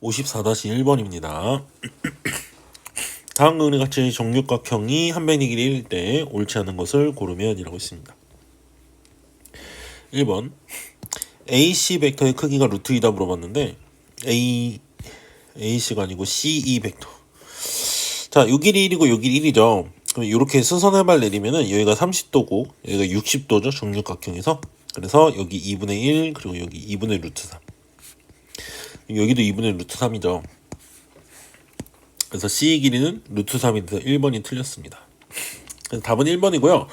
54-1번입니다. 다음 그림과 같이 정육각형이 한 변의 길이일 때 옳지 않은 것을 고르면 이라고 있습니다. 1번 AC 벡터의 크기가 루트 2다 물어봤는데 AC가 아니고 CE 벡터. 자, 요 길이 1이고 요 길이 1이죠. 그럼 이렇게 수선해발 내리면은 여기가 30도고 여기가 60도죠. 정육각형에서. 그래서 여기 2분의 1 그리고 여기 2분의 루트 3. 여기도 2분의 루트 3이죠. 그래서 C의 길이는 루트 3인데 1번이 틀렸습니다. 그래서 답은 1번이고요.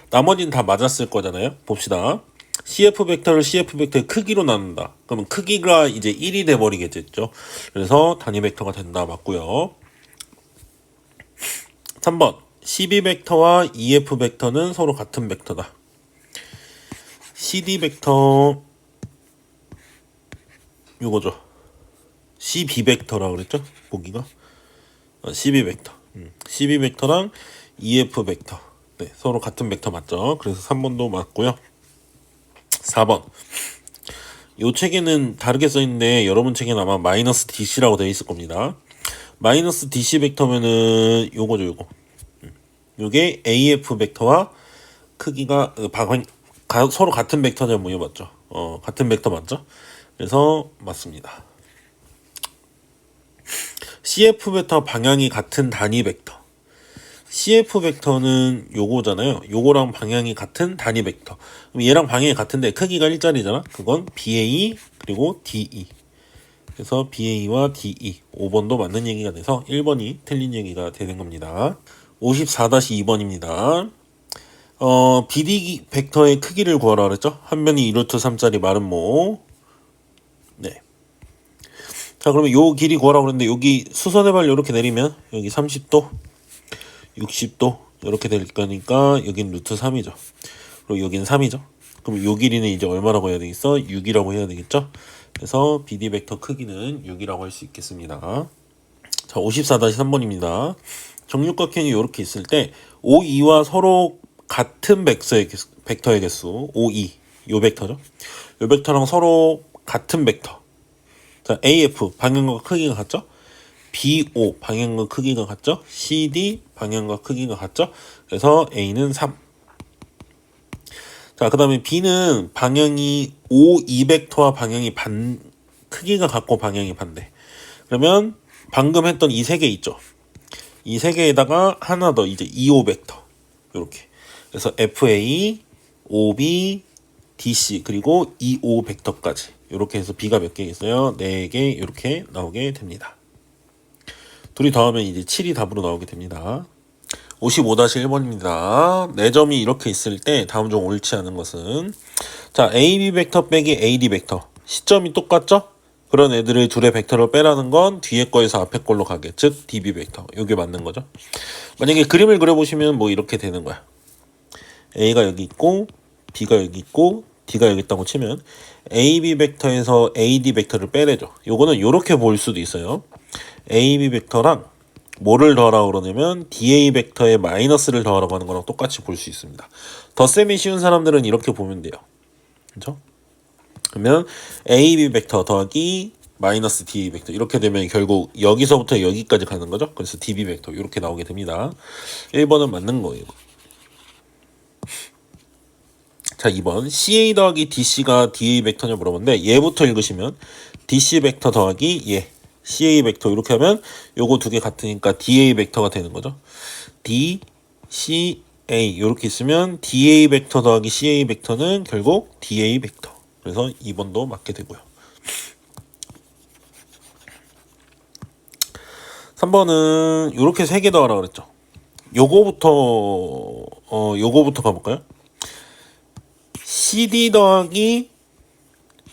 나머지는 다 맞았을 거잖아요. 봅시다. CF 벡터를 CF 벡터의 크기로 나눈다. 그러면 크기가 이제 1이 돼버리겠죠. 그래서 단위 벡터가 된다. 맞고요. 3번 CB 벡터와 EF 벡터는 서로 같은 벡터다. CD 벡터 요거죠. CB 벡터라고 그랬죠? 보기가 CB 벡터. CB 벡터랑 EF 벡터. 네, 서로 같은 벡터 맞죠? 그래서 3번도 맞고요. 4번. 요 책에는 다르게 써있는데 여러분 책에는 아마 마이너스 DC라고 되어 있을 겁니다. 마이너스 DC 벡터면은 요거죠, 요거. 요게 AF 벡터와 크기가 서로 같은 벡터냐 물어봤죠. 같은 벡터 맞죠? 그래서 맞습니다. CF 벡터 방향이 같은 단위 벡터. CF 벡터는 요거잖아요. 요거랑 방향이 같은 단위 벡터. 그럼 얘랑 방향이 같은데 크기가 1짜리잖아. 그건 BA 그리고 DE. 그래서 BA와 DE. 5번도 맞는 얘기가 돼서 1번이 틀린 얘기가 되는 겁니다. 54-2번입니다. BD 벡터의 크기를 구하라 그랬죠? 한 변이 2루트 3짜리 마름모. 네. 자, 그러면 요 길이 구하라 그랬는데 여기 수선의 발 이렇게 내리면 여기 30도 60도 이렇게 될 거니까 여긴 루트 3이죠. 그리고 여긴 3이죠. 그럼 요 길이는 이제 얼마라고 해야 되겠어? 6이라고 해야 되겠죠? 그래서 BD 벡터 크기는 6이라고 할 수 있겠습니다. 자, 54-3번입니다. 정육각형이 이렇게 있을 때 OE와 서로 같은 벡터의 개수 OE 요 벡터죠. 요 벡터랑 서로 같은 벡터. 자, AF 방향과 크기가 같죠? BO 방향과 크기가 같죠? CD 방향과 크기가 같죠? 그래서 A는 3. 자, 그 다음에 B는 방향이 OE 벡터와 방향이 크기가 같고 방향이 반대. 그러면 방금 했던 이 세 개 있죠? 이 세 개에다가 하나 더 이제 EO 벡터. 요렇게. 그래서 FA, OB, DC 그리고 EO 벡터까지. 요렇게 해서 B가 몇 개겠어요? 4개 이렇게 나오게 됩니다. 둘이 더하면 이제 7이 답으로 나오게 됩니다. 55-1번입니다. 4점이 이렇게 있을 때 다음 중 옳지 않은 것은 자, AB 벡터 빼기 AD 벡터. 시점이 똑같죠? 그런 애들의 둘의 벡터를 빼라는 건 뒤에 거에서 앞에 걸로 가게. 즉 DB 벡터. 이게 맞는 거죠. 만약에 그림을 그려보시면 뭐 이렇게 되는 거야. A가 여기 있고 B가 여기 있고 D가 여기 있다고 치면 AB 벡터에서 AD 벡터를 빼내죠. 요거는 요렇게 볼 수도 있어요. AB 벡터랑 뭐를 더하라고 그러냐면 DA 벡터에 마이너스를 더하라고 하는 거랑 똑같이 볼 수 있습니다. 덧셈이 쉬운 사람들은 이렇게 보면 돼요. 그렇죠? 그러면 AB 벡터 더하기 마이너스 DA 벡터 이렇게 되면 결국 여기서부터 여기까지 가는 거죠. 그래서 DB 벡터 이렇게 나오게 됩니다. 1번은 맞는 거예요. 자, 2번 CA 더하기 DC가 DA 벡터냐 물어봤는데 얘부터 읽으시면 DC 벡터 더하기 얘 CA 벡터 이렇게 하면 요거 두 개 같으니까 DA 벡터가 되는 거죠. D, C, A 이렇게 있으면 DA 벡터 더하기 CA 벡터는 결국 DA 벡터. 그래서 2번도 맞게 되고요. 3번은 이렇게 3개 더하라 그랬죠. 요거부터 가볼까요? CD 더하기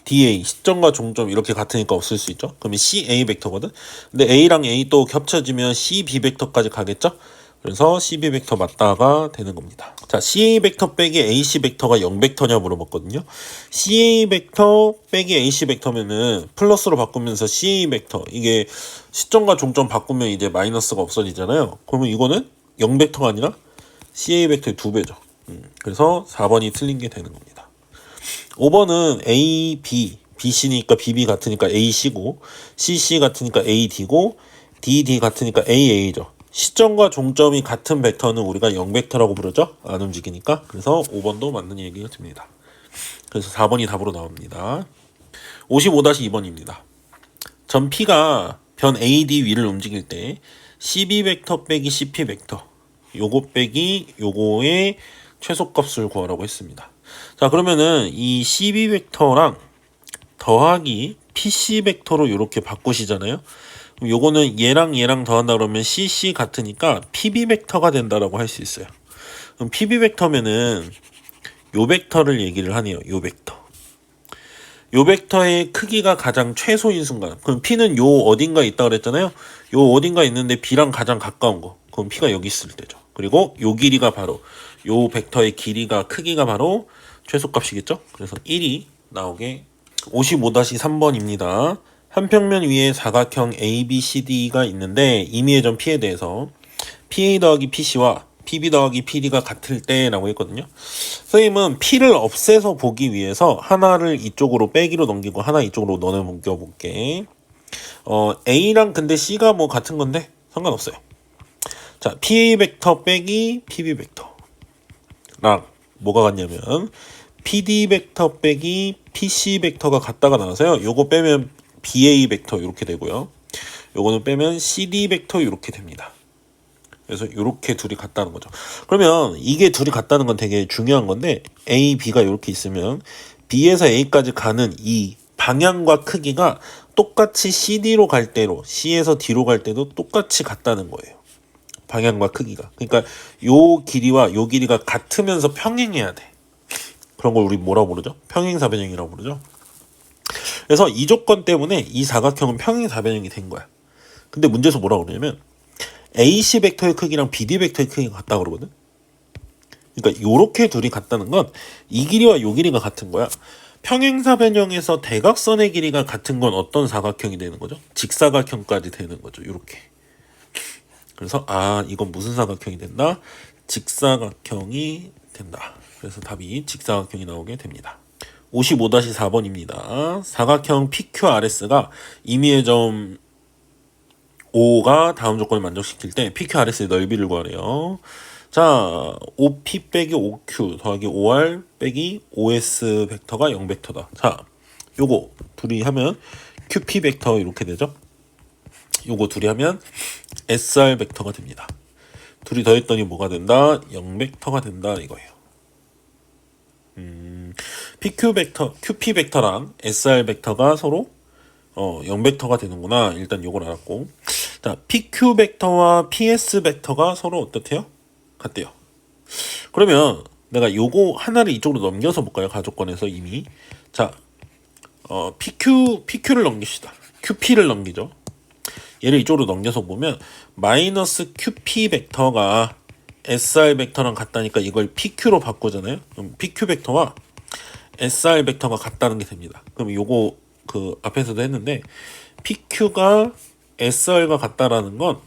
DA 시점과 종점 이렇게 같으니까 없을 수 있죠. 그러면 CA 벡터거든. 근데 A랑 A 또 겹쳐지면 CB 벡터까지 가겠죠. 그래서 CB 벡터 맞다가 되는 겁니다. 자, CA 벡터 빼기 AC 벡터가 0 벡터냐 물어봤거든요. CA 벡터 빼기 AC 벡터면은 플러스로 바꾸면서 CA 벡터 이게 시점과 종점 바꾸면 이제 마이너스가 없어지잖아요. 그러면 이거는 0 벡터가 아니라 CA 벡터의 2배죠. 그래서 4번이 틀린 게 되는 겁니다. 5번은 A, B, BC니까 BB 같으니까 AC고 CC 같으니까 AD고 DD 같으니까 AA죠. 시점과 종점이 같은 벡터는 우리가 0벡터라고 부르죠. 안 움직이니까. 그래서 5번도 맞는 얘기가 됩니다. 그래서 4번이 답으로 나옵니다. 55-2번입니다. 점 P가 변 AD 위를 움직일 때 CB 벡터 빼기 CP 벡터 요거 빼기 요거의 최소값을 구하라고 했습니다. 자, 그러면은 이 CB 벡터랑 더하기 PC 벡터로 이렇게 바꾸시잖아요. 그럼 요거는 얘랑 얘랑 더한다 그러면 CC 같으니까 PB 벡터가 된다라고 할 수 있어요. 그럼 PB 벡터면은 요 벡터를 얘기를 하네요. 요 벡터. 요 벡터의 크기가 가장 최소인 순간. 그럼 P는 요 어딘가 있다 그랬잖아요. 요 어딘가 있는데 B랑 가장 가까운 거. 그럼 P가 여기 있을 때죠. 그리고 요 길이가 바로 요 벡터의 길이가 크기가 바로 최소값이겠죠. 그래서 1이 나오게 55-3번입니다. 한 평면 위에 사각형 ABCD가 있는데 임의의 점 P에 대해서 PA 더하기 PC와 PB 더하기 PD가 같을 때라고 했거든요. 선생님은 P를 없애서 보기 위해서 하나를 이쪽으로 빼기로 넘기고 하나 이쪽으로 넘겨볼게. A랑 근데 C가 뭐 같은 건데 상관없어요. 자, PA 벡터 빼기 PB 벡터랑 뭐가 같냐면 PD 벡터 빼기 PC 벡터가 같다가 나와서요. 요거 빼면 BA 벡터 이렇게 되고요. 요거는 빼면 CD 벡터 이렇게 됩니다. 그래서 이렇게 둘이 같다는 거죠. 그러면 이게 둘이 같다는 건 되게 중요한 건데 A, B가 이렇게 있으면 B에서 A까지 가는 이 방향과 크기가 똑같이 CD로 갈 때로 C에서 D로 갈 때도 똑같이 같다는 거예요. 방향과 크기가. 그러니까 요 길이와 요 길이가 같으면서 평행해야 돼. 그런 걸 우리 뭐라고 부르죠? 평행사변형이라고 부르죠. 그래서 이 조건 때문에 이 사각형은 평행사변형이 된 거야. 근데 문제에서 뭐라고 그러냐면 AC 벡터의 크기랑 BD 벡터의 크기가 같다고 그러거든. 그러니까 요렇게 둘이 같다는 건 이 길이와 요 길이가 같은 거야. 평행사변형에서 대각선의 길이가 같은 건 어떤 사각형이 되는 거죠? 직사각형까지 되는 거죠. 요렇게. 그래서 이건 무슨 사각형이 된다? 직사각형이 된다. 그래서 답이 직사각형이 나오게 됩니다. 55-4번입니다. 사각형 PQRS가 임의의 점 O가 다음 조건을 만족시킬 때 PQRS의 넓이를 구하래요. 자, OP 빼기 OQ 더하기 OR 빼기 OS 벡터가 0벡터다. 자, 요거 둘이 하면 QP 벡터 이렇게 되죠. 요거 둘이 하면 SR 벡터가 됩니다. 둘이 더했더니 뭐가 된다? 0벡터가 된다 이거예요. PQ 벡터, QP 벡터랑 SR 벡터가 서로 0벡터가 되는구나. 일단 요걸 알았고. 자, PQ 벡터와 PS 벡터가 서로 어떻대요? 같대요. 그러면 내가 요거 하나를 이쪽으로 넘겨서 볼까요? 가족권에서 이미. 자, PQ를 넘깁시다. QP를 넘기죠. 얘를 이쪽으로 넘겨서 보면 마이너스 QP 벡터가 SR 벡터랑 같다니까 이걸 PQ로 바꾸잖아요. 그럼 PQ 벡터와 SR 벡터가 같다는 게 됩니다. 그럼 요거 그 앞에서도 했는데 PQ가 SR과 같다라는 건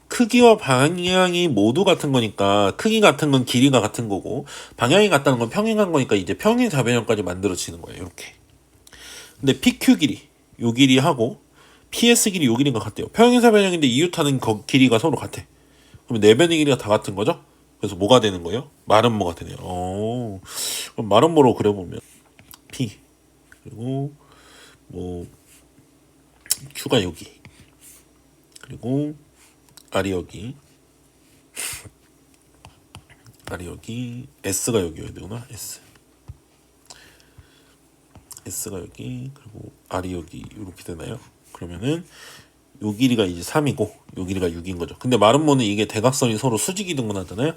크기와 방향이 모두 같은 거니까 크기 같은 건 길이가 같은 거고 방향이 같다는 건 평행한 거니까 이제 평행사변형까지 만들어지는 거예요. 이렇게. 근데 PQ 길이 요 길이하고 PS 길이 요 길이가 같대요. 평행사변형인데 이웃하는 길이가 서로 같아. 그러면 내변의 길이가 다 같은 거죠? 그래서 뭐가 되는 거예요? 마름모가 되네요. 그럼 마름모로 그려보면 P 그리고 뭐 Q가 여기 그리고 R이 여기 S가 여기여야 되구나. S가 여기 그리고 R이 여기 이렇게 되나요? 그러면은 요 길이가 이제 3이고 요 길이가 6인 거죠. 근데 마름모는 이게 대각선이 서로 수직이동분 하잖아요.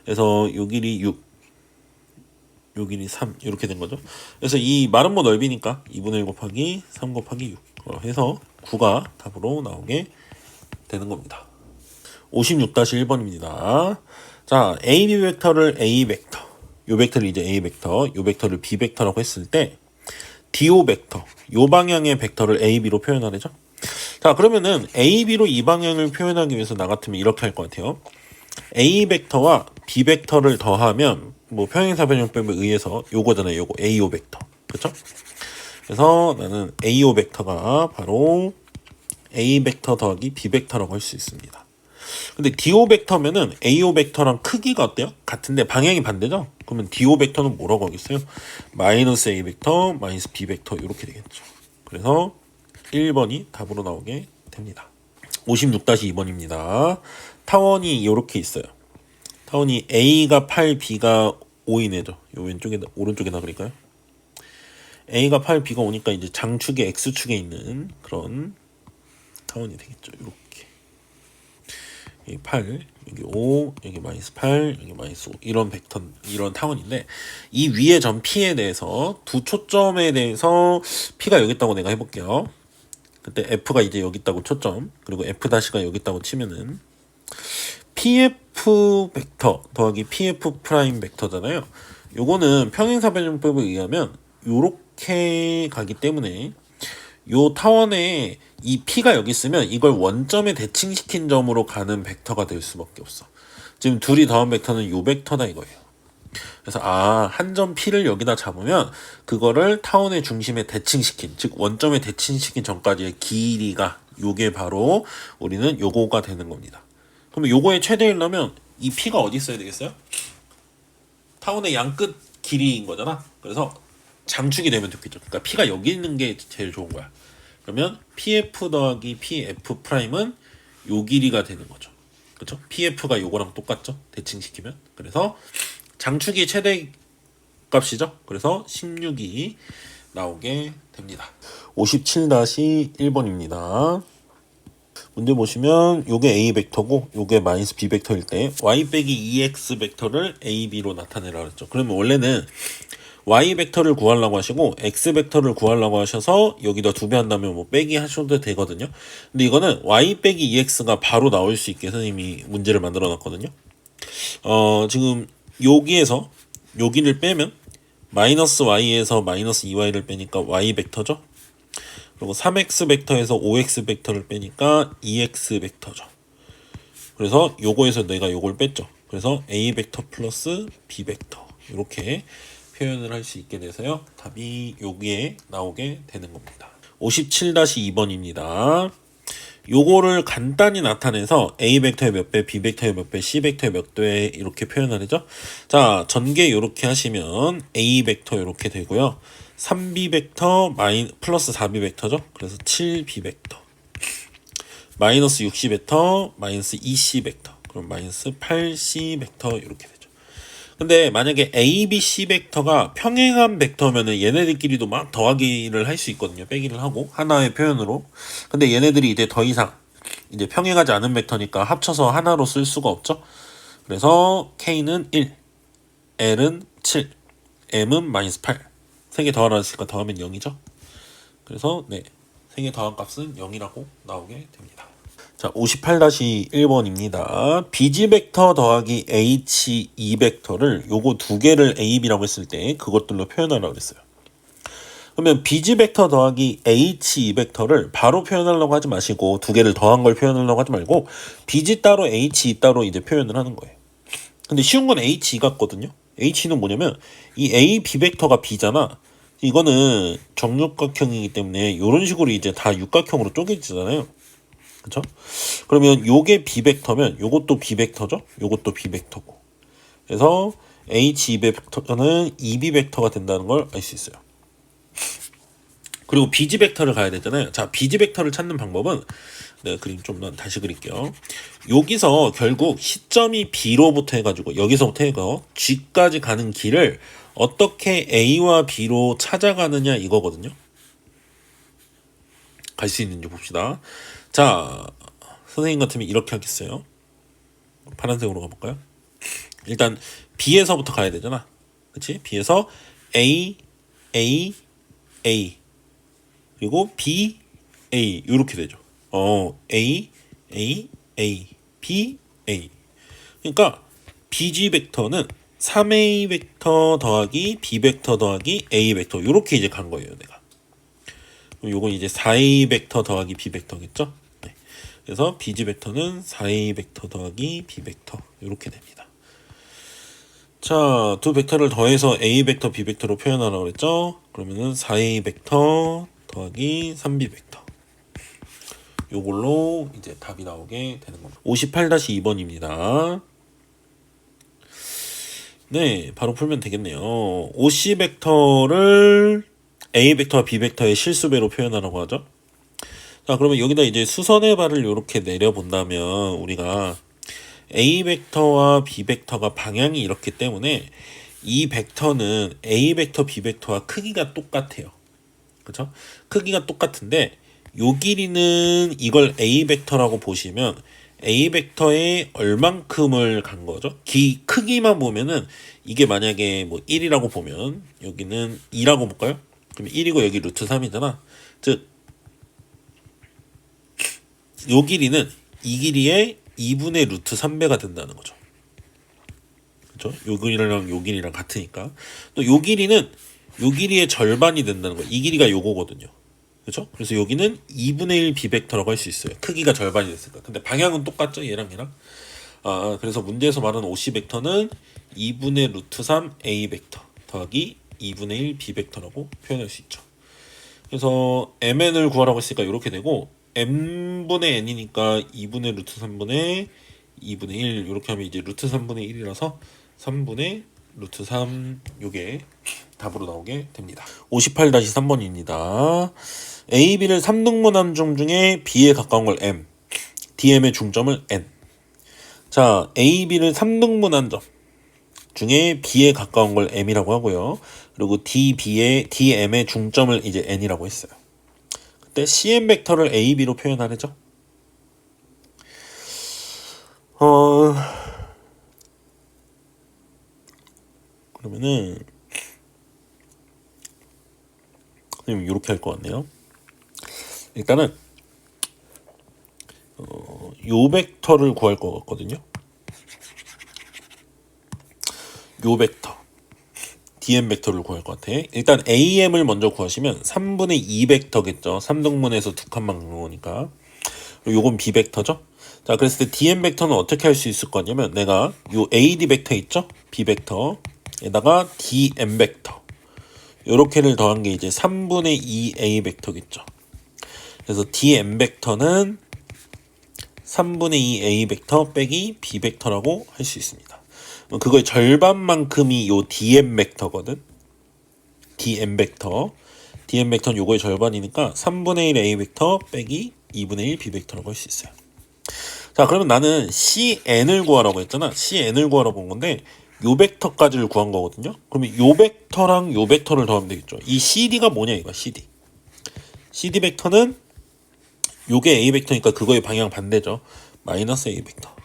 그래서 요 길이 6 요 길이 3 이렇게 된 거죠. 그래서 이 마름모 넓이니까 2분의 1 곱하기 3 곱하기 6 해서 9가 답으로 나오게 되는 겁니다. 56-1번입니다. 자, AB 벡터를 A 벡터 요 벡터를 이제 A 벡터 요 벡터를 B 벡터라고 했을 때 DO 벡터 요 방향의 벡터를 AB로 표현하래죠. 자, 그러면은 AB로 이 방향을 표현하기 위해서 나 같으면 이렇게 할 것 같아요. A 벡터와 B 벡터를 더하면 뭐 평행사변형법에 의해서 요거잖아요. 요거 AO 벡터. 그렇죠? 그래서 나는 AO 벡터가 바로 A 벡터 더하기 B 벡터라고 할 수 있습니다. 근데 DO 벡터면은 AO 벡터랑 크기가 어때요? 같은데 방향이 반대죠? 그러면 DO 벡터는 뭐라고 하겠어요? 마이너스 A 벡터, 마이너스 B 벡터 이렇게 되겠죠. 그래서 1번이 답으로 나오게 됩니다. 56-2번입니다. 타원이 이렇게 있어요. 타원이 A가 8, B가 5인 애죠. 요 왼쪽에 오른쪽에다 그릴까요? A가 8, B가 5니까 이제 장축의 X축에 있는 그런 타원이 되겠죠. 이렇게 여기 8, 여기 5, 여기 마이너스 8, 여기 마이너스 5 이런 벡터, 이런 타원인데 이 위의 점 P에 대해서 두 초점에 대해서 P가 여기 있다고 내가 해볼게요. 그때 F가 이제 여기 있다고 초점, 그리고 F-가 여기 있다고 치면은 PF 벡터 더하기 PF 프라임 벡터잖아요. 요거는 평행사변형법에 의하면 요렇게 가기 때문에 요 타원에 이 P가 여기 있으면 이걸 원점에 대칭시킨 점으로 가는 벡터가 될 수밖에 없어. 지금 둘이 더한 벡터는 요 벡터다 이거예요. 그래서 한 점 P를 여기다 잡으면 그거를 타원의 중심에 대칭시킨, 즉 원점에 대칭시킨 점까지의 길이가 요게 바로 우리는 요거가 되는 겁니다. 그러면 요거의 최대를 넣으면 이 P가 어디 있어야 되겠어요? 타원의 양끝 길이인 거잖아. 그래서 장축이 되면 좋겠죠. 그러니까 P가 여기 있는 게 제일 좋은 거야. 그러면 PF 더하기 PF 프라임은 요 길이가 되는 거죠. 그렇죠? PF가 요거랑 똑같죠? 대칭시키면. 그래서 장축이 최대 값이죠. 그래서 16이 나오게 됩니다. 57-1번입니다. 문제 보시면 요게 A 벡터고 요게 마이너스 B 벡터일 때 Y 빼기 2X 벡터를 A, B로 나타내라 그랬죠. 그러면 원래는 Y 벡터를 구하려고 하시고 X 벡터를 구하려고 하셔서 여기다 2배 한다면 뭐 빼기 하셔도 되거든요. 근데 이거는 Y 빼기 2X가 바로 나올 수 있게 선생님이 문제를 만들어 놨거든요. 지금 여기에서 여기를 빼면 마이너스 Y에서 마이너스 2Y를 빼니까 Y 벡터죠. 그리고 3X 벡터에서 5X 벡터를 빼니까 2X 벡터죠. 그래서 요거에서 내가 요걸 뺐죠. 그래서 A 벡터 플러스 B 벡터 이렇게 표현을 할 수 있게 돼서요. 답이 여기에 나오게 되는 겁니다. 57-2번입니다. 요거를 간단히 나타내서 A 벡터의 몇 배, B 벡터의 몇 배, C 벡터의 몇 배 이렇게 표현하죠. 자, 전개 이렇게 하시면 A 벡터 이렇게 되고요. 3B 벡터 플러스 4B 벡터죠. 그래서 7B 벡터. 마이너스 6C 벡터, 마이너스 2C 벡터. 그럼 마이너스 8C 벡터 이렇게 되죠. 근데 만약에 A, B, C 벡터가 평행한 벡터면은 얘네들끼리도 막 더하기를 할 수 있거든요. 빼기를 하고 하나의 표현으로. 근데 얘네들이 이제 더 이상 이제 평행하지 않은 벡터니까 합쳐서 하나로 쓸 수가 없죠. 그래서 K는 1, L은 7, M은 마이너스 8. 3개 더하라 했으니까 더하면 0이죠. 그래서 네, 3개 더한 값은 0이라고 나오게 됩니다. 자, 58-1번입니다. BG 벡터 더하기 HE 벡터를 요거 두 개를 A, B라고 했을 때 그것들로 표현하라고 그랬어요. 그러면 BG 벡터 더하기 HE 벡터를 바로 표현하려고 하지 마시고 두 개를 더한 걸 표현하려고 하지 말고 BG 따로 HE 따로 이제 표현을 하는 거예요. 근데 쉬운 건 HE 같거든요. H는 뭐냐면 이 A, B 벡터가 B잖아. 이거는 정육각형이기 때문에 이런 식으로 이제 다 육각형으로 쪼개지잖아요. 그쵸? 그러면 요게 B 벡터면 요것도 B 벡터죠? 요것도 B 벡터고. 그래서 H2 벡터는 2B 벡터가 된다는 걸 알 수 있어요. 그리고 BG 벡터를 가야 되잖아요. 자, BG 벡터를 찾는 방법은 내가 그림 좀 다시 그릴게요. 여기서 결국 시점이 B로부터 해가지고 여기서부터 해서 G까지 가는 길을 어떻게 A와 B로 찾아가느냐 이거거든요. 갈 수 있는지 봅시다. 자, 선생님 같으면 이렇게 하겠어요. 파란색으로 가볼까요? 일단 B에서부터 가야 되잖아. 그치? B에서 A, A, A 그리고 B, A 이렇게 되죠. A, A, A, B, A. 그러니까 BG 벡터는 3A 벡터 더하기 B 벡터 더하기 A 벡터 이렇게 이제 간 거예요, 내가. 그럼 요건 이제 4A 벡터 더하기 B 벡터겠죠? 네. 그래서 BG 벡터는 4A 벡터 더하기 B 벡터 이렇게 됩니다. 자, 두 벡터를 더해서 A 벡터, B 벡터로 표현하라고 그랬죠? 그러면은 4A 벡터 더하기 3B 벡터. 요걸로 이제 답이 나오게 되는 겁니다. 58-2번입니다. 네, 바로 풀면 되겠네요. OC 벡터를 A 벡터와 B 벡터의 실수배로 표현하라고 하죠. 자, 그러면 여기다 이제 수선의 발을 이렇게 내려본다면 우리가 A 벡터와 B 벡터가 방향이 이렇기 때문에 이 벡터는 A 벡터, B 벡터와 크기가 똑같아요. 그렇죠? 크기가 똑같은데 요 길이는 이걸 A 벡터라고 보시면 A 벡터에 얼만큼을 간 거죠? 크기만 보면은 이게 만약에 뭐 1이라고 보면 여기는 2라고 볼까요? 그럼 1이고 여기 루트 3이잖아. 즉, 요 길이는 이 길이의 2분의 루트 3배가 된다는 거죠. 그렇죠? 요 길이랑 요 길이랑 같으니까. 또 요 길이는 요 길이의 절반이 된다는 거예요. 이 길이가 요거거든요. 그렇죠? 그래서 여기는 2분의 1 비벡터라고 할 수 있어요. 크기가 절반이 됐으니까. 근데 방향은 똑같죠? 얘랑 얘랑. 그래서 문제에서 말하는 OC 벡터는 2분의 루트 3 A 벡터 더하기 2분의 1 B 벡터라고 표현할 수 있죠. 그래서 MN을 구하라고 했으니까 이렇게 되고 M분의 N이니까 2분의 루트 3분의 2분의 1 이렇게 하면 이제 루트 3분의 1이라서 3분의 루트 3 요게 답으로 나오게 됩니다. 58-3번입니다. A, B를 3등분한 중 중에 B에 가까운 걸 M, DM의 중점을 N. 자, A, B를 3등분한 점 중에 B에 가까운 걸 M이라고 하고요. 그리고 DM의 중점을 이제 N이라고 했어요. 그때 CM 벡터를 A, B로 표현하래죠. 그러면은 이렇게 할 것 같네요. 일단은 요 벡터를 구할 것 같거든요. 요 벡터 DM 벡터를 구할 것 같아. 일단 AM을 먼저 구하시면 3분의 2 벡터겠죠. 3등분해서 두 칸만 간 거니까. 그리고 요건 B 벡터죠. 자, 그랬을 때 DM 벡터는 어떻게 할 수 있을 거냐면 내가 요 AD 벡터 있죠? B 벡터에다가 DM 벡터 요렇게를 더한 게 이제 3분의 2A 벡터겠죠. 그래서 DM 벡터는 3분의 2A 벡터 빼기 B 벡터라고 할 수 있습니다. 그거의 절반만큼이 요 DM 벡터거든. DM 벡터는 요거의 절반이니까 3분의 1 A 벡터 빼기 2분의 1 B 벡터라고 할 수 있어요. 자, 그러면 나는 CN을 구하라고 했잖아. CN을 구하라고 본 건데 요 벡터까지를 구한 거거든요. 그러면 요 벡터랑 요 벡터를 더하면 되겠죠. 이 CD가 뭐냐 이거 CD. CD 벡터는 요게 A 벡터니까 그거의 방향 반대죠. 마이너스 A 벡터.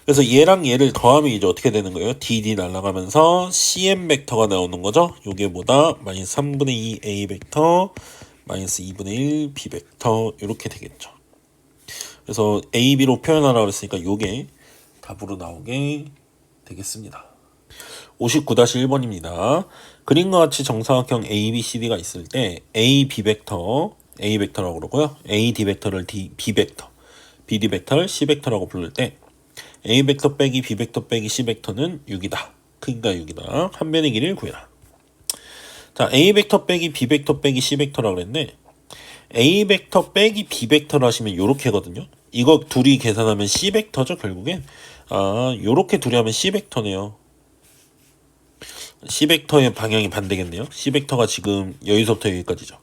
그래서 얘랑 얘를 더하면 이제 어떻게 되는 거예요? DD 날아가면서 CM 벡터가 나오는 거죠. 요게 뭐다? 마이너스 3분의 2 A 벡터 마이너스 2분의 1 B 벡터 이렇게 되겠죠. 그래서 A, B로 표현하라고 했으니까 요게 답으로 나오게 되겠습니다. 59-1번입니다. 그림과 같이 정사각형 A, B, C, D가 있을 때 A, B 벡터, A 벡터라고 그러고요. A, D 벡터를 B 벡터, B, D 벡터를 C 벡터라고 부를 때 A 벡터 빼기 B 벡터 빼기 C 벡터는 6이다. 크기가 6이다. 한 변의 길이를 구해라. 자, A 벡터 빼기 B 벡터 빼기 C 벡터라고 그랬는데 A 벡터 빼기 B 벡터를 하시면 요렇게거든요. 이거 둘이 계산하면 C 벡터죠, 결국엔. 요렇게 둘이 하면 C 벡터네요. C 벡터의 방향이 반대겠네요. C 벡터가 지금 여기서부터 여기까지죠.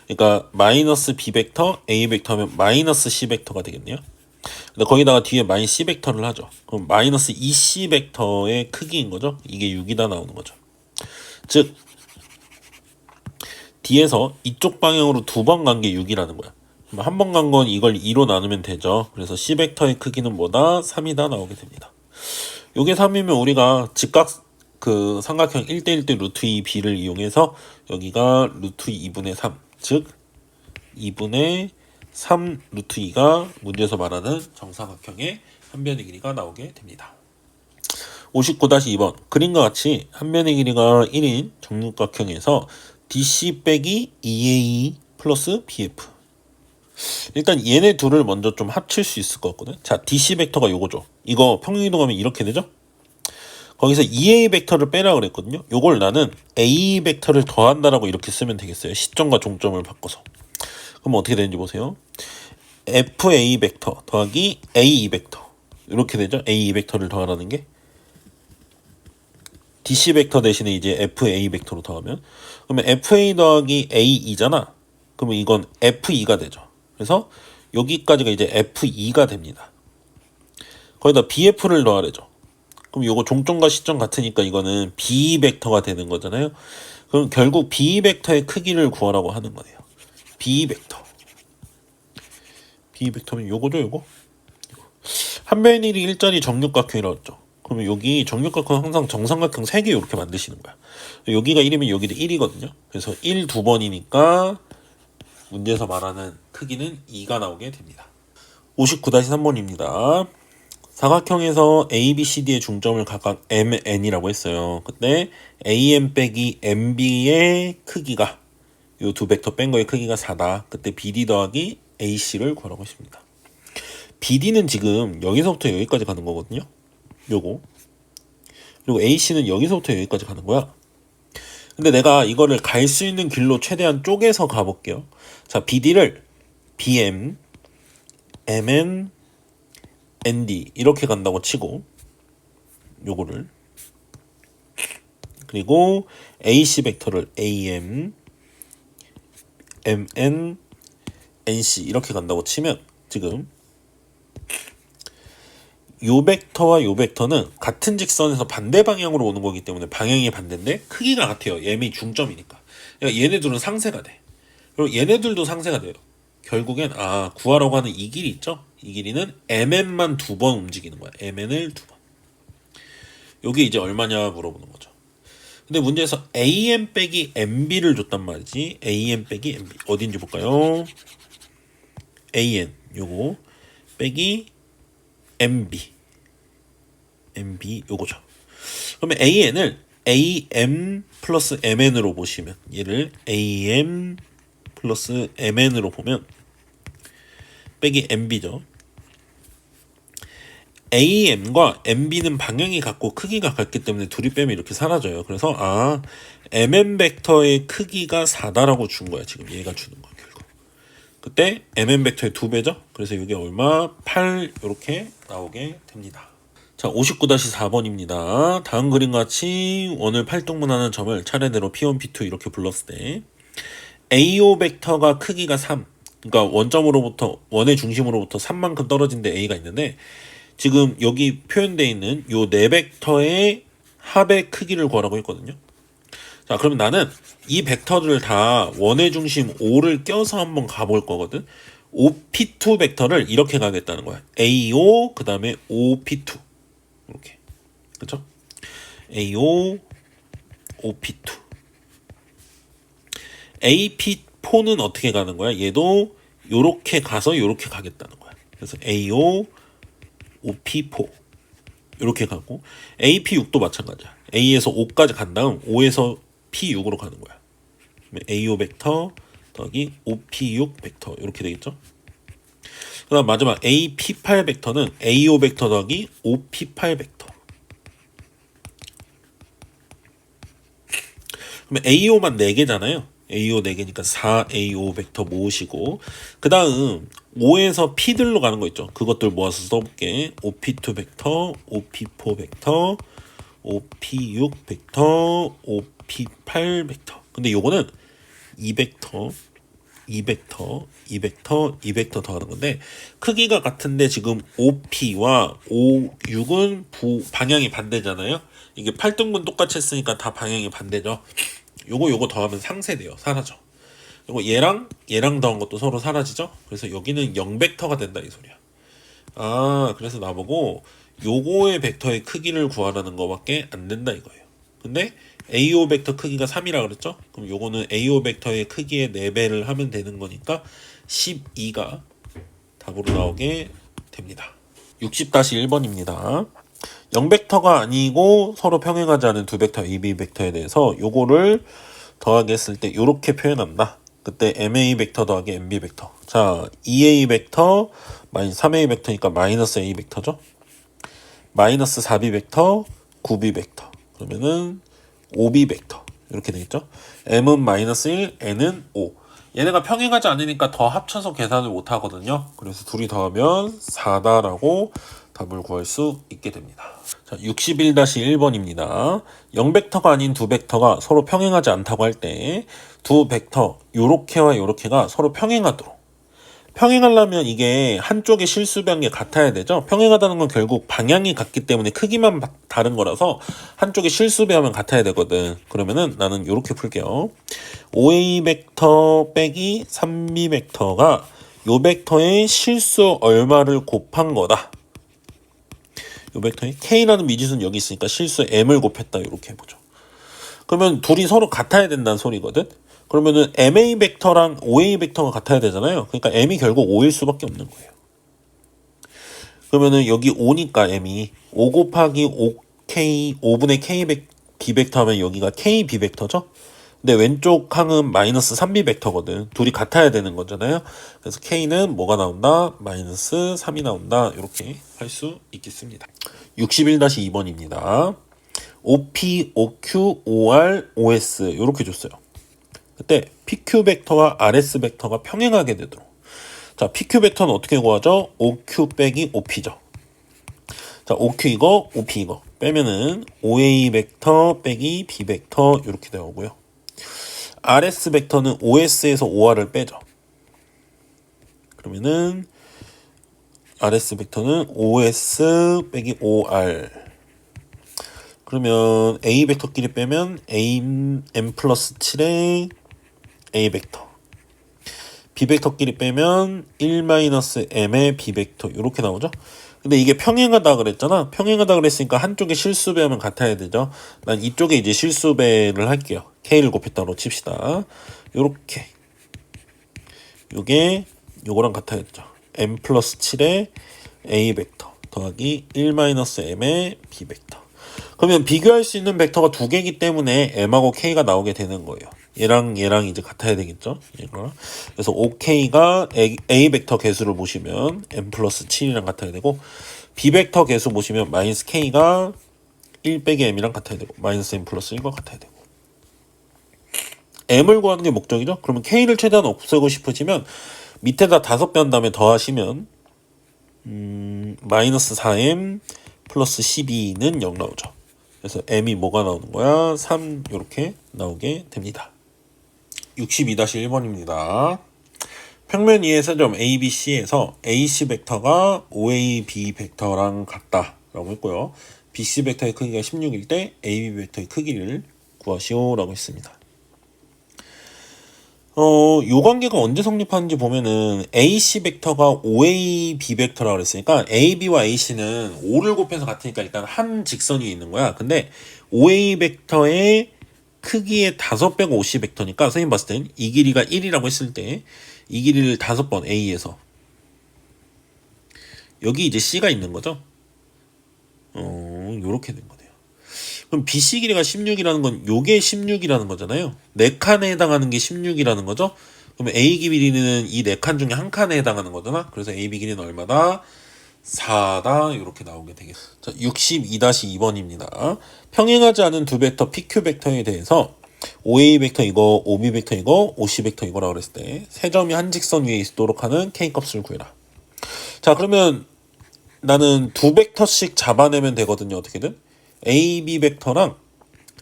그러니까 마이너스 B 벡터, A 벡터 하면 마이너스 C 벡터가 되겠네요. 근데 거기다가 뒤에 마이너스 C 벡터를 하죠. 그럼 마이너스 2C 벡터의 크기인 거죠. 이게 6이다 나오는 거죠. 즉 D에서 이쪽 방향으로 두 번 간 게 6이라는 거야. 한 번 간 건 이걸 2로 나누면 되죠. 그래서 C 벡터의 크기는 뭐다? 3이다 나오게 됩니다. 요게 3이면 우리가 직각 그 삼각형 1대1대 루트 2b를 이용해서 여기가 루트 2분의 3, 즉 2분의 3 루트 2가 문제에서 말하는 정사각형의 한 변의 길이가 나오게 됩니다. 59-2번 그림과 같이 한 변의 길이가 1인 정육각형에서 DC 빼기 2A 플러스 BF. 일단 얘네 둘을 먼저 좀 합칠 수 있을 것 같거든. 자, DC 벡터가 요거죠. 이거 평행이동하면 이렇게 되죠. 거기서 2a 벡터를 빼라 그랬거든요. 요걸 나는 a 벡터를 더한다라고 이렇게 쓰면 되겠어요. 시점과 종점을 바꿔서. 그럼 어떻게 되는지 보세요. fa 벡터 더하기 a 벡터 이렇게 되죠. a 벡터를 더하라는 게 dc 벡터 대신에 이제 fa 벡터로 더하면 그러면 fa 더하기 a2잖아. 그러면 이건 f2가 되죠. 그래서 여기까지가 이제 f2가 됩니다. 거기다 bf를 더하래죠. 그럼 요거 종점과 시점 같으니까 이거는 b 벡터가 되는 거잖아요. 그럼 결국 b 벡터의 크기를 구하라고 하는 거네요. b 벡터. b 벡터면 요거죠, 요거. 한변일이 일자리 정육각형이라고 했죠. 그러면 여기 정육각형 항상 정삼각형 3개 이렇게 만드시는 거야. 여기가 1이면 여기도 1이거든요. 그래서 1 2번이니까 문제에서 말하는 크기는 2가 나오게 됩니다. 59-3번입니다. 사각형에서 A, B, C, D의 중점을 각각 MN이라고 했어요. 그때 AM 빼기 MB의 크기가 이 두 벡터 뺀 거의 크기가 4다. 그때 BD 더하기 AC를 구하라고 했습니다. BD는 지금 여기서부터 여기까지 가는 거거든요. 요거. 그리고 AC는 여기서부터 여기까지 가는 거야. 근데 내가 이거를 갈 수 있는 길로 최대한 쪼개서 가볼게요. 자, BD를 BM, MN, ND 이렇게 간다고 치고 요거를 그리고 AC 벡터를 AM, MN, NC 이렇게 간다고 치면 지금 요 벡터와 요 벡터는 같은 직선에서 반대 방향으로 오는 거기 때문에 방향이 반대인데 크기가 같아요. 얘미 중점이니까. 그러니까 얘네들은 상세가 돼. 그리고 얘네들도 상세가 돼요. 결국엔 구하라고 하는 이 길이 있죠? 이 길이는 MN만 2번 움직이는 거야. MN을 2번. 여기 이제 얼마냐 물어보는 거죠. 근데 문제에서 AM 빼기 MB를 줬단 말이지. AM 빼기 MB 어딘지 볼까요? AN 요거 빼기 MB 요거죠. 그러면 AN을 AM 플러스 MN으로 보시면 얘를 AM 플러스 MN으로 보면 빼기 MB죠. AM과 MB는 방향이 같고 크기가 같기 때문에 둘이 빼면 이렇게 사라져요. 그래서 MN 벡터의 크기가 4다라고 준 거야. 지금 얘가 주는 거야. 결국. 그때 MN 벡터의 2배죠. 그래서 이게 얼마? 8 이렇게 나오게 됩니다. 자, 59-4번입니다. 다음 그림과 같이 원을 팔등분하는 점을 차례대로 P1, P2 이렇게 불렀을 때 AO 벡터가 크기가 3 그러니까 원점으로부터 원의 중심으로부터 3만큼 떨어진 데 A가 있는데 지금 여기 표현되어 있는 요 네 벡터의 합의 크기를 구하라고 했거든요. 자, 그러면 나는 이 벡터들을 다 원의 중심 O를 껴서 한번 가볼 거거든. OP2 벡터를 이렇게 가겠다는 거야. AO 그 다음에 OP2 이렇게 그쵸? AO OP2 AP4는 어떻게 가는 거야? 얘도 요렇게 가서 요렇게 가겠다는 거야. 그래서 AO OP4 이렇게 가고 AP6도 마찬가지야. A에서 O까지 간 다음 O에서 P6으로 가는 거야. AO 벡터 더하기 OP6 벡터 이렇게 되겠죠? 그 다음 마지막 AP8 벡터는 AO 벡터 더하기 OP8 벡터. 그러면 AO만 4개잖아요. AO 4개니까 4AO 벡터 모으시고 그 다음 5에서 P들로 가는 거 있죠. 그것들 모아서 써볼게. OP2 벡터, OP4 벡터, OP6 벡터, OP8 bek터. 근데 요거는 2벡터, 2벡터, 2벡터, 2벡터 더하는 건데 크기가 같은데 지금 OP와 O6은 방향이 반대잖아요. 이게 8등분 똑같이 했으니까 다 방향이 반대죠. 요거 더하면 상쇄돼요. 사라져. 그리고 얘랑 더한 것도 서로 사라지죠. 그래서 여기는 0벡터가 된다 이 소리야. 그래서 나보고 요거의 벡터의 크기를 구하라는 거밖에 안 된다 이거예요. 근데 AO 벡터 크기가 3이라 그랬죠? 그럼 요거는 AO 벡터의 크기의 4배를 하면 되는 거니까 12가 답으로 나오게 됩니다. 60-1번입니다. 0벡터가 아니고 서로 평행하지 않은 두 벡터 AB 벡터에 대해서 요거를 더하게 했을 때 요렇게 표현한다. 그때 MA 벡터 더하기 MB 벡터. 자, 2A 벡터 마이너스 3A 벡터니까 마이너스 A 벡터죠. 마이너스 4B 벡터 9b 벡터. 그러면은 5b 벡터. 이렇게 되겠죠. m은 마이너스 1, n은 5. 얘네가 평행하지 않으니까 더 합쳐서 계산을 못 하거든요. 그래서 둘이 더하면 4다라고 답을 구할 수 있게 됩니다. 자, 61-1번입니다. 0벡터가 아닌 두 벡터가 서로 평행하지 않다고 할 때 두 벡터 요렇게와 요렇게가 서로 평행하도록, 평행하려면 이게 한쪽의 실수배한 게 같아야 되죠. 평행하다는 건 결국 방향이 같기 때문에 크기만 다른 거라서 한쪽의 실수배하면 같아야 되거든. 그러면은 나는 요렇게 풀게요. 5a 벡터 빼기 3b 벡터가 요 벡터의 실수 얼마를 곱한 거다. 요 벡터의 k라는 미지수는 여기 있으니까 실수 m을 곱했다. 이렇게 해보죠. 그러면 둘이 서로 같아야 된다는 소리거든. 그러면은 ma 벡터랑 5a 벡터가 같아야 되잖아요. 그러니까 m이 결국 5일 수밖에 없는 거예요. 그러면은 여기 5니까 m이 5 곱하기 5k 5분의 k b 벡터 하면 여기가 k b 벡터죠. 근데 왼쪽 항은 마이너스 3b 벡터거든. 둘이 같아야 되는 거잖아요. 그래서 k는 뭐가 나온다? 마이너스 3이 나온다. 이렇게 할 수 있겠습니다. 61-2번입니다. OP, OQ, OR, OS 이렇게 줬어요. 그때 PQ 벡터와 RS 벡터가 평행하게 되도록. 자, PQ 벡터는 어떻게 구하죠? OQ 빼기 OP죠. 자, OQ 이거, OP 이거 빼면은 OA 벡터 빼기 B 벡터 이렇게 나오고요. RS 벡터는 OS에서 OR을 빼죠. 그러면은 RS 벡터는 OS 빼기 OR. 그러면 A 벡터끼리 빼면 M 플러스 7의 A 벡터. B 벡터끼리 빼면 1-m의 B 벡터. 이렇게 나오죠. 근데 이게 평행하다 그랬잖아. 평행하다 그랬으니까 한쪽에 실수배하면 같아야 되죠. 난 이쪽에 이제 실수배를 할게요. K를 곱했다고 칩시다. 요렇게. 요게 요거랑 같아야죠. M 플러스 7의 A 벡터 더하기 1-m의 B 벡터. 그러면 비교할 수 있는 벡터가 두 개이기 때문에 m하고 k가 나오게 되는 거예요. 얘랑 얘랑 이제 같아야 되겠죠. 얘가. 그래서 ok가 a 벡터 개수를 보시면 m 플러스 7이랑 같아야 되고, b 벡터 개수 보시면 마이너스 k가 1 빼기 m이랑 같아야 되고, 마이너스 m 플러스 1과 같아야 되고. m을 구하는 게 목적이죠. 그러면 k를 최대한 없애고 싶으시면 밑에다 5배 한 다음에 더하시면 마이너스 4m 플러스 12는 0 나오죠. 그래서 m이 뭐가 나오는 거야? 3 이렇게 나오게 됩니다. 62-1번입니다. 평면 위의 세점 ABC에서 AC 벡터가 OAB 벡터랑 같다 라고 했고요. BC 벡터의 크기가 16일 때 AB 벡터의 크기를 구하시오 라고 했습니다. 요 관계가 언제 성립하는지 보면은 AC 벡터가 OAB 벡터라고 그랬으니까 AB와 AC는 5를 곱해서 같으니까 일단 한 직선 위에 있는 거야. 근데 OA 벡터의 크기의 5배가 OC 벡터니까 선생님 봤을 땐 이 길이가 1이라고 했을 때 이 길이를 5번 A에서 여기 이제 C가 있는 거죠. 요렇게 된 거네요. 그럼 BC 길이가 16이라는 건 요게 16이라는 거잖아요. 4칸에 해당하는 게 16이라는 거죠. 그러면 A 길이는 이 4칸 중에 한 칸에 해당하는 거잖아. 그래서 AB 길이는 얼마다? 4다. 이렇게 나오게 되겠습니다. 자, 62-2번입니다. 평행하지 않은 두 벡터 PQ 벡터에 대해서 OA 벡터 이거, OB 벡터 이거, OC 벡터 이거라고 그랬을 때 세 점이 한 직선 위에 있도록 하는 K 값을 구해라. 자, 그러면 나는 두 벡터씩 잡아내면 되거든요. 어떻게든 AB 벡터랑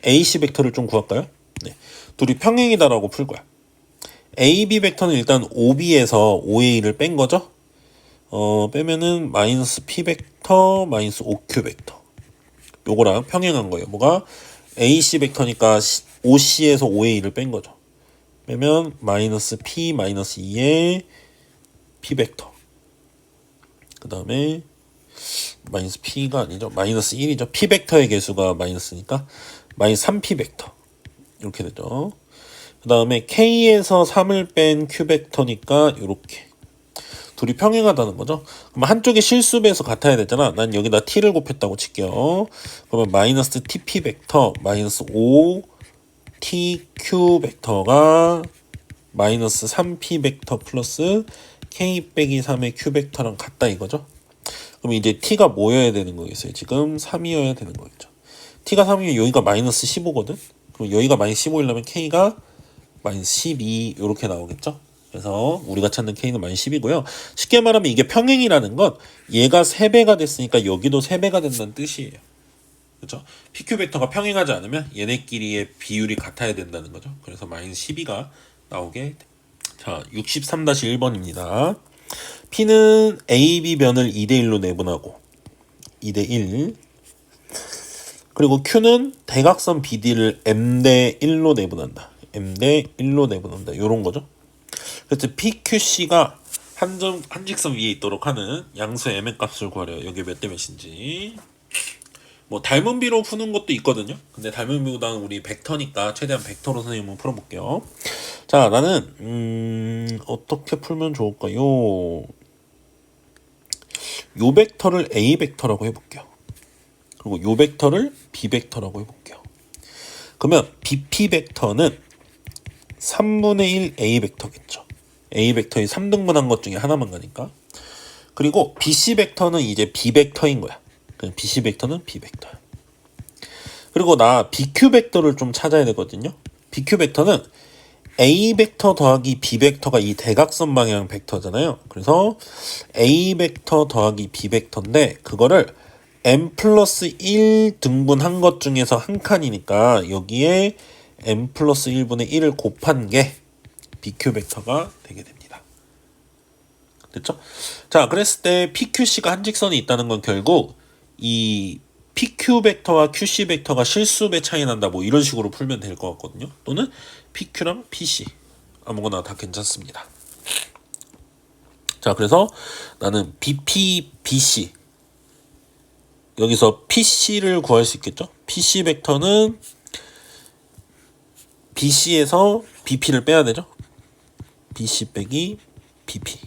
AC 벡터를 좀 구할까요? 네, 둘이 평행이다라고 풀 거야. AB 벡터는 일단 OB에서 OA를 뺀 거죠. 빼면은 마이너스 P 벡터 마이너스 OQ 벡터 요거랑 평행한 거예요. 뭐가? AC 벡터니까 OC에서 OA를 뺀 거죠. 빼면 마이너스 P 마이너스 2의 P 벡터, 그 다음에 마이너스 P가 아니죠. 마이너스 1이죠. P 벡터의 개수가 마이너스니까 마이너스 3P 벡터 이렇게 되죠. 그 다음에 K에서 3을 뺀 Q 벡터니까 이렇게 둘이 평행하다는 거죠. 그럼 한쪽이 실수배에서 같아야 되잖아. 난 여기다 T를 곱했다고 칠게요. 그러면 마이너스 TP 벡터 마이너스 5 TQ 벡터가 마이너스 3P 벡터 플러스 K 빼기 3의 Q 벡터랑 같다 이거죠. 그럼 이제 T가 뭐여야 되는 거겠어요? 지금 3이어야 되는 거겠죠. t가 3이면 여기가 마이너스 15거든. 그럼 여기가 마이너스 15이려면 k가 마이너스 12 이렇게 나오겠죠. 그래서 우리가 찾는 k는 마이너스 10이고요. 쉽게 말하면 이게 평행이라는 건 얘가 3배가 됐으니까 여기도 3배가 된다는 뜻이에요. 그렇죠? PQ 벡터가 평행하지 않으면 얘네끼리의 비율이 같아야 된다는 거죠. 그래서 마이너스 12가 나오게. 자, 63-1번입니다. P는 AB 변을 2대1로 내분하고 2대1, 그리고 Q는 대각선 BD를 M대1로 내분한다. M대1로 내분한다. 요런 거죠. 그래서 PQC가 한 직선 위에 있도록 하는 양수 M의 값을 구하래요. 여기 몇 대 몇인지. 뭐 닮은 비로 푸는 것도 있거든요. 근데 닮은 비보다는 우리 벡터니까 최대한 벡터로 선생님 한번 풀어볼게요. 자, 나는 어떻게 풀면 좋을까요? 요 벡터를 A 벡터라고 해볼게요. 그리고 요 벡터를 B 벡터라고 해볼게요. 그러면 BP 벡터는 3분의 1 A 벡터겠죠. A 벡터의 3등분한 것 중에 하나만 가니까. 그리고 BC 벡터는 이제 B 벡터인 거야. 그냥 BC 벡터는 B 벡터야. 그리고 나 BQ 벡터를 좀 찾아야 되거든요. BQ 벡터는 A 벡터 더하기 B 벡터가 이 대각선 방향 벡터잖아요. 그래서 A 벡터 더하기 B 벡터인데 그거를 M 플러스 1 등분한 것 중에서 한 칸이니까 여기에 M 플러스 1분의 1을 곱한 게 BQ 벡터가 되게 됩니다. 됐죠? 자, 그랬을 때 PQC가 한 직선이 있다는 건 결국 이 PQ 벡터와 QC 벡터가 실수배 차이 난다, 뭐 이런 식으로 풀면 될 것 같거든요. 또는 PQ랑 PC 아무거나 다 괜찮습니다. 자, 그래서 나는 BP, BC 여기서 PC를 구할 수 있겠죠. PC 벡터는 BC에서 BP를 빼야 되죠. BC 빼기 BP.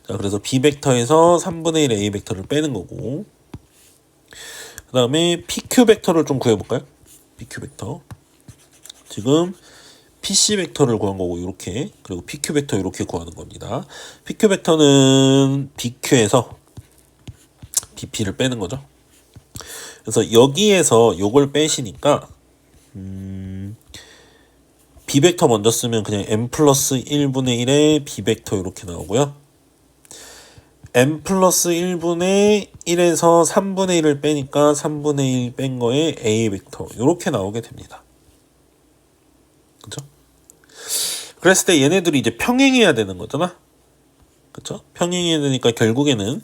자, 그래서 B 벡터에서 3분의 1 A 벡터를 빼는 거고, 그 다음에 PQ 벡터를 좀 구해볼까요? PQ 벡터. 지금 PC 벡터를 구한 거고, 이렇게. 그리고 PQ 벡터 이렇게 구하는 겁니다. PQ 벡터는 BQ에서 BP를 빼는 거죠. 그래서 여기에서 요걸 빼시니까, B 벡터 먼저 쓰면 그냥 M 플러스 1분의 1의 B 벡터 이렇게 나오고요. M 플러스 1분의 1에서 3분의 1을 빼니까 3분의 1 뺀 거에 A 벡터 이렇게 나오게 됩니다. 그쵸? 그랬을 때 얘네들이 이제 평행해야 되는 거잖아. 그쵸? 평행해야 되니까 결국에는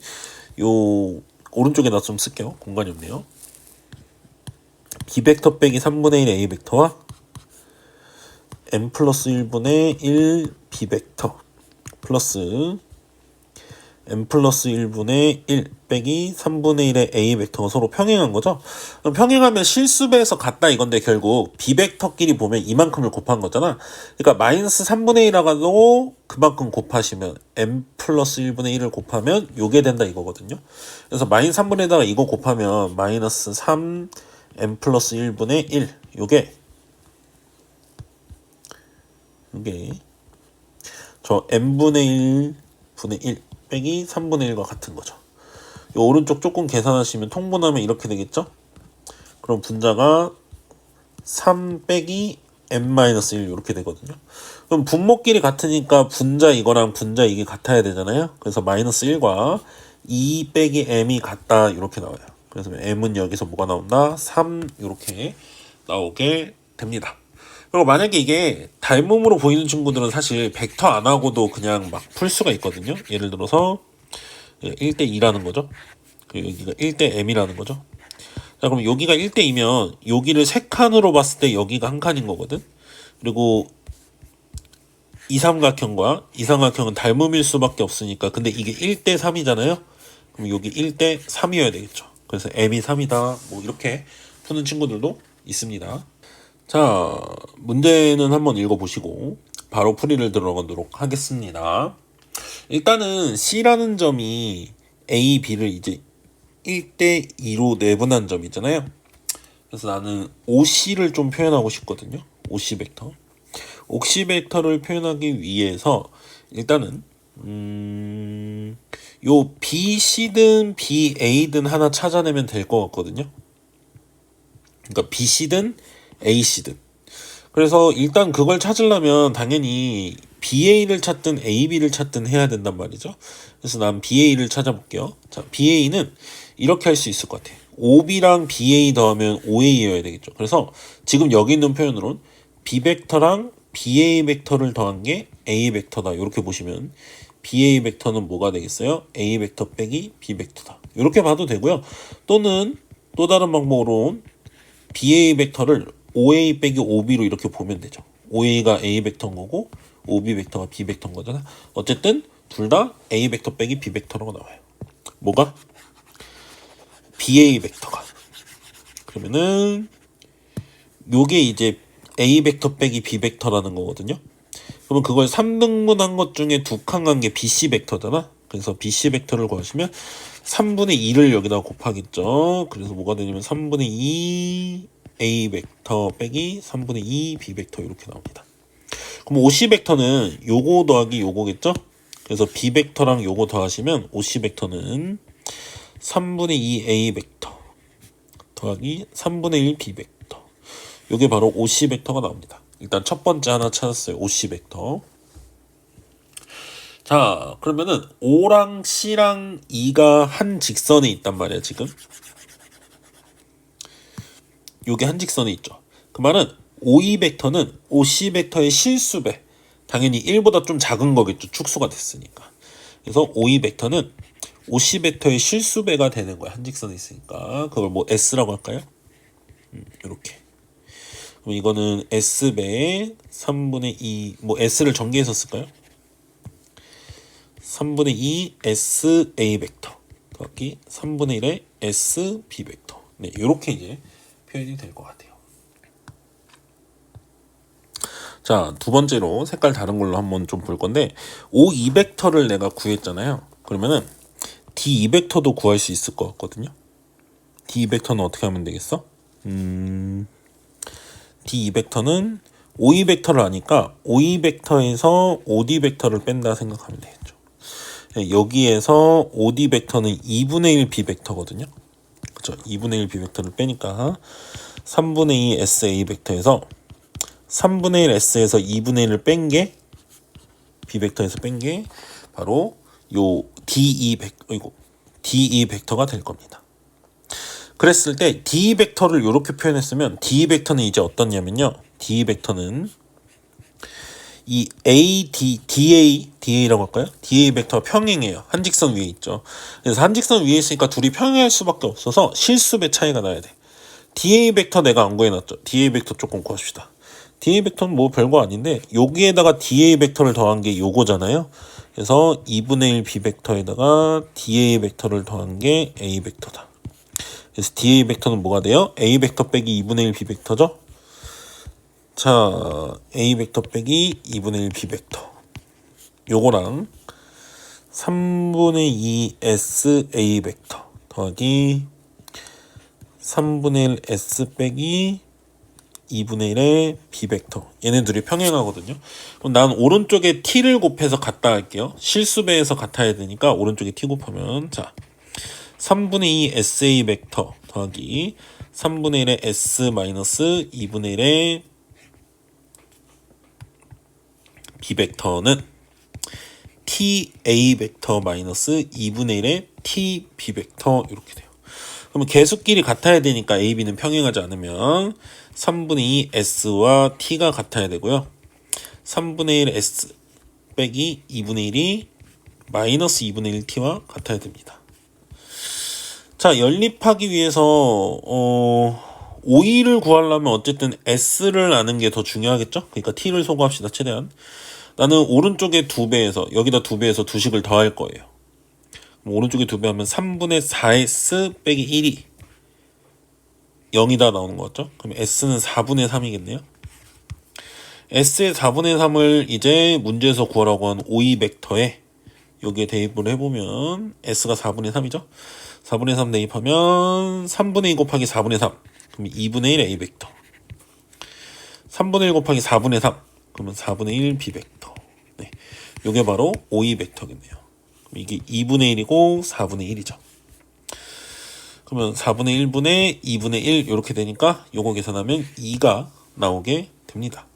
요 오른쪽에다 좀 쓸게요. 공간이 없네요. B 벡터 빼기 3분의 1 A 벡터와 M 플러스 1분의 1 B 벡터 플러스 M 플러스 1분의 1 빼기 3분의 1의 A 벡터가 서로 평행한 거죠. 그럼 평행하면 실수배에서 같다 이건데 결국 B 벡터끼리 보면 이만큼을 곱한 거잖아. 그러니까 마이너스 3분의 1하고도 그만큼 곱하시면 M 플러스 1분의 1을 곱하면 요게 된다 이거거든요. 그래서 마이너스 3분의 1에다가 이거 곱하면 마이너스 3 M 플러스 1분의 1 요게 저 M분의 1분의 1 빼기 3분의 1과 같은 거죠. 요 오른쪽 조금 계산하시면 통분하면 이렇게 되겠죠? 그럼 분자가 3 빼기 M-1 이렇게 되거든요. 그럼 분모끼리 같으니까 분자 이거랑 분자 이게 같아야 되잖아요. 그래서 마이너스 1과 2 빼기 M이 같다 이렇게 나와요. 그래서 M은 여기서 뭐가 나온다? 3 이렇게 나오게 됩니다. 그리고 만약에 이게 닮음으로 보이는 친구들은 사실 벡터 안 하고도 그냥 막 풀 수가 있거든요. 예를 들어서 1대 2라는 거죠. 그리고 여기가 1대 M이라는 거죠. 자, 그럼 여기가 1대 2면 여기를 3칸으로 봤을 때 여기가 한 칸인 거거든. 그리고 이삼각형과 이삼각형은 닮음일 수밖에 없으니까. 근데 이게 1대 3이잖아요. 그럼 여기 1대 3이어야 되겠죠. 그래서 M이 3이다. 뭐 이렇게 푸는 친구들도 있습니다. 자, 문제는 한번 읽어보시고 바로 풀이를 들어가도록 하겠습니다. 일단은 C라는 점이 A, B를 이제 1대 2로 내분한 점이잖아요. 그래서 나는 OC를 좀 표현하고 싶거든요. OC 벡터. OC 벡터를 표현하기 위해서 일단은 요 BC든 BA든 하나 찾아내면 될 것 같거든요. 그러니까 BC든 AC든. 그래서 일단 그걸 찾으려면 당연히 BA를 찾든 AB를 찾든 해야 된단 말이죠. 그래서 난 BA를 찾아볼게요. 자, BA는 이렇게 할 수 있을 것 같아. OB랑 BA 더하면 OA여야 되겠죠. 그래서 지금 여기 있는 표현으로는 B 벡터랑 BA 벡터를 더한 게 A 벡터다. 이렇게 보시면 BA 벡터는 뭐가 되겠어요? A 벡터 빼기 B 벡터다. 이렇게 봐도 되고요. 또는 또 다른 방법으로 BA 벡터를 OA 빼기 OB로 이렇게 보면 되죠. OA가 A 벡터인 거고 OB 벡터가 B 벡터인 거잖아. 어쨌든 둘 다 A 벡터 빼기 B 벡터라고 나와요. 뭐가? BA 벡터가. 그러면은 요게 이제 A 벡터 빼기 B 벡터라는 거거든요. 그러면 그걸 3등분한 것 중에 두 칸 간 게 BC 벡터잖아. 그래서 BC 벡터를 구하시면 3분의 2를 여기다 곱하겠죠. 그래서 뭐가 되냐면 3분의 2 A 벡터 빼기 3분의 2 B 벡터 이렇게 나옵니다. 그럼 OC 벡터는 요거 더하기 요거겠죠? 그래서 B 벡터랑 요거 더하시면 OC 벡터는 3분의 2 A 벡터 더하기 3분의 1 B 벡터. 요게 바로 OC 벡터가 나옵니다. 일단 첫 번째 하나 찾았어요. OC 벡터. 자, 그러면은 O랑 C랑 E가 한 직선에 있단 말이야, 지금. 요게 한 직선에 있죠. 그 말은 OE 벡터는 OC 벡터의 실수배. 당연히 1보다 좀 작은 거겠죠. 축소가 됐으니까. 그래서 OE 벡터는 OC 벡터의 실수배가 되는 거야. 한 직선에 있으니까. 그걸 뭐 S라고 할까요? 이렇게. 그럼 이거는 S배 3분의 2, 뭐 S를 전개해서 쓸까요? 3분의 2 SA 벡터 더하기 3분의 1의 SB 벡터. 네, 이렇게 이제 표현이 될 것 같아요. 자, 두 번째로 색깔 다른 걸로 한번 좀 볼 건데 O2 벡터를 내가 구했잖아요. 그러면은 D2 벡터도 구할 수 있을 것 같거든요. D2 벡터는 어떻게 하면 되겠어? D2 벡터는 O2 벡터를 아니까 O2 벡터에서 OD 벡터를 뺀다 생각하면 되겠죠. 여기에서 OD 벡터는 2분의 1 B 벡터거든요. 그죠? 2분의 1 B 벡터를 빼니까 3분의 2 SA 벡터에서 3분의 1 S에서 2분의 1을 뺀 게 B 벡터에서 뺀 게 바로 요 DE 벡터가 될 겁니다. 그랬을 때 DE 벡터를 이렇게 표현했으면 DE 벡터는 이제 어떻냐면요. DE 벡터는 이 DA라고 할까요? DA 벡터가 평행해요. 한 직선 위에 있죠. 그래서 한 직선 위에 있으니까 둘이 평행할 수밖에 없어서 실수배 차이가 나야 돼. DA 벡터 내가 안 구해놨죠. DA 벡터 조금 구합시다. DA 벡터는 뭐 별거 아닌데 여기에다가 DA 벡터를 더한 게 요거잖아요. 그래서 2분의 1 B 벡터에다가 DA 벡터를 더한 게 A 벡터다. 그래서 DA 벡터는 뭐가 돼요? A 벡터 빼기 2분의 1 B 벡터죠. 자, A 벡터 빼기 2분의 1 B 벡터. 요거랑 3분의 2 S A 벡터 더하기 3분의 1 S 빼기 2분의 1의 B 벡터. 얘네 둘이 평행하거든요. 그럼 난 오른쪽에 T를 곱해서 같다 할게요. 실수배에서 같아야 되니까 오른쪽에 T 곱하면 자 3분의 2 SA 벡터 더하기 3분의 1의 S 마이너스 2분의 1의 B 벡터는 TA 벡터 마이너스 2분의 1의 TB 벡터 이렇게 돼요. 그러면 개수끼리 같아야 되니까 A, B는 평행하지 않으면 3분의 2 S와 T가 같아야 되고요. 3분의 1 S 빼기 2분의 1이 마이너스 2분의 1 T와 같아야 됩니다. 자, 연립하기 위해서 OE를 구하려면 어쨌든 S를 아는 게 더 중요하겠죠? 그러니까 T를 소거합시다. 최대한. 나는 오른쪽에 2배에서 여기다 2배에서 두식을 더할 거예요. 오른쪽에 2배 하면 3분의 4S 빼기 1이 0이다 나오는 거죠. 그럼 S는 4분의 3이겠네요. S의 4분의 3을 이제 문제에서 구하라고 한 OE 벡터에 여기에 대입을 해보면 S가 4분의 3이죠. 4분의 3 대입하면 3분의 2 곱하기 4분의 3 그럼 2분의 1 A 벡터 3분의 1 곱하기 4분의 3 그러면 4분의 1 B 벡터. 네, 요게 바로 OE 벡터겠네요. 그럼 이게 2분의 1이고 4분의 1이죠. 그러면 4분의 1분의 2분의 1 이렇게 되니까 요거 계산하면 2가 나오게 됩니다.